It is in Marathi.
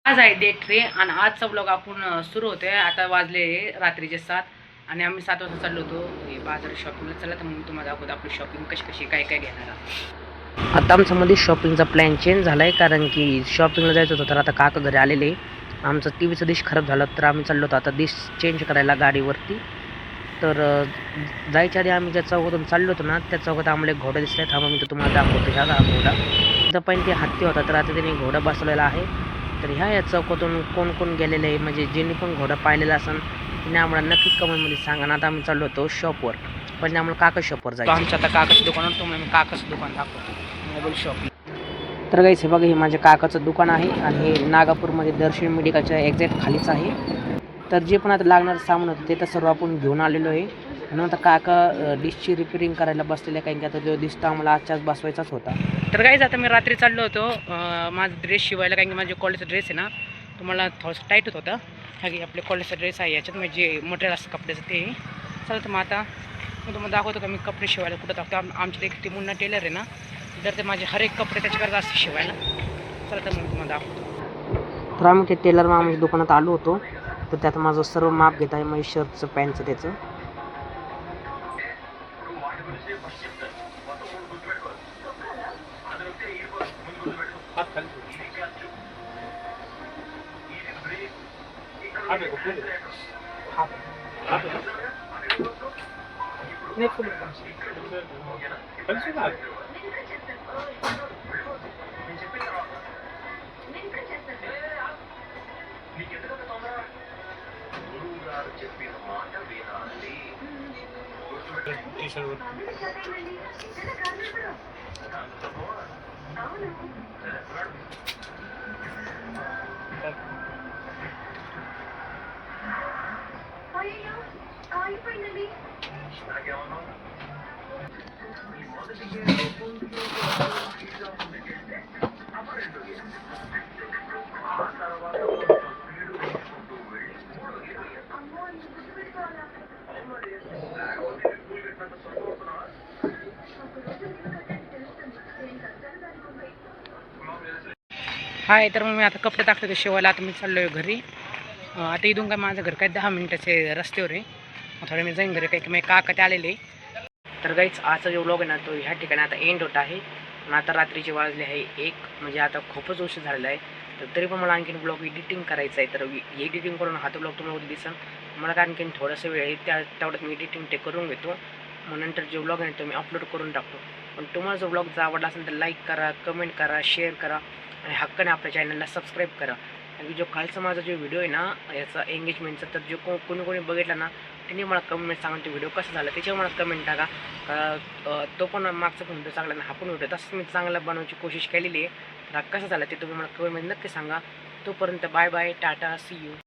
आज आहे डे 3 आणि आजचा ब्लॉग आपण सुरू होतोय. आता वाजले रात्रीचे 7 आणि आम्ही 7 वाजता चाललो होतो बाजारात शॉपिंगला. चला तर मग तुम्हाला दाखवतो आपली शॉपिंग कशी कशी काय काय घेणार आहात. आता आमचा मध्ये शॉपिंगचा प्लॅन चेंज झाला आहे, कारण की शॉपिंगला जायचं होतं. तर आता काका घरी आलेले. आमचं टी व्हीचं डिश खराब झालं, तर आम्ही चाललो होतो आता डिश चेंज करायला गाडीवरती. तर जायच्या आधी आम्ही ज्या चौकातून चाललो होतो ना, त्या चौकात आम्हाला एक घोडा दिसला. थांबा मी तो तुम्हाला दाखवतो. ह्या घोडा तिथं पण ते हत्ती होता, तर आता त्याने घोडा बसवलेला आहे. तर ह्या चौकातून कोण कोण गेलेले आहे, म्हणजे ज्यांनी पण घोडा पाहिलेला असेल त्याने आम्हाला नक्की कमेंटमध्ये सांगा ना. आता आम्ही चाललो होतो शॉपवर, पण आम्हाला काका शॉपवर जायचं. आमच्या आता काकाचं दुकान, तुम्हाला मी काकाचं दुकान दाखवतो, मोबाईल शॉपिंग. तर गाईस हे बघा, हे माझ्या काकाचं दुकान आहे आणि हे नागापूरमध्ये दर्शन मेडिकलच्या एक्झॅक्ट खालीच आहे. तर जे पण आता लागणारं सामान होतं ते तर सर्व आपण घेऊन आलेलो आहे. म्हणून आता काका डिशची रिपेअरिंग करायला बसलेले आहे, कारण की आता जो डिश तर आम्हाला आजच्याच बसवायचाच होता. तर गाईज आता मी रात्री चाललो होतो माझा ड्रेस शिवायला, कारण की माझे कॉलेजचा ड्रेस आहे ना, तुम्हाला थोडंसं टाईट होत होता. कारण की आपले कॉलेजचा ड्रेस आहे, याच्यात म्हणजे जे मटेरियल असतं कपड्याचं ते. चला तर मग आता मी तुम्हाला दाखवतो का मी कपडे शिवायला कुठं टाकतो. आमच्या एक मुन्ना टेलर आहे ना, तर ते माझे हर एक कपडे त्याच्याकडे असते शिवायला. चला तर मग तुम्हाला दाखवतो. तर आम्ही ते टेलर आमच्या दुकानात आलो होतो. तर त्यात माझं सर्व माप घेत आहे, माझ्या शर्टचं पॅन्टचं त्याचं. हाय, तर मग मी आता कपडे टाकले ते शिवायला. आता मी चाललो आहे घरी. आता इथून काय माझं घर काय 10 मिनिटाचे रस्त्यावर आहे. थोडं मी जाईन घरी, काही मी काका ते आलेले. तर गाईच आजचा जो व्लॉग आहे ना, तो ह्या ठिकाणी आता एंड होत आहे. आणि आता रात्रीचे वाजले आहे 1, म्हणजे आता खूपच उशीर झालेला आहे. तर तरी पण मला आणखीन ब्लॉग एडिटिंग करायचं आहे. तर एडिटिंग करून हा तो ब्लॉग तुम्हाला उद्या दिसेल. मला काय आणखीन थोडंसं वेळ आहे, तेवढ्यात मी एडिटिंग ते करून घेतो. मग नंतर जो ब्लॉग आहे तो मी अपलोड करून टाकतो. पण तुम्हाला जो ब्लॉग जर आवडला असेल तर लाईक करा, कमेंट करा, शेअर करा आणि हक्काने आपल्या चॅनलला सबस्क्राईब करा. आणि जो खालचा माझा जो व्हिडिओ आहे ना याचा एंगेजमेंटचा, तर जो कोणी बघितला ना त्यांनी मला कमेंट सांगा तो व्हिडिओ कसा झाला, त्याच्यावर मला कमेंट टाका. तो पण मागचा पण व्हिडिओ चांगला ना, हा पण व्हिडिओ तसंच मी चांगला बनवायची कोशिश केलेली आहे. तर कसा झाला ते तुम्ही मला कमेंटमध्ये नक्की सांगा. तोपर्यंत bye bye, tata, see you.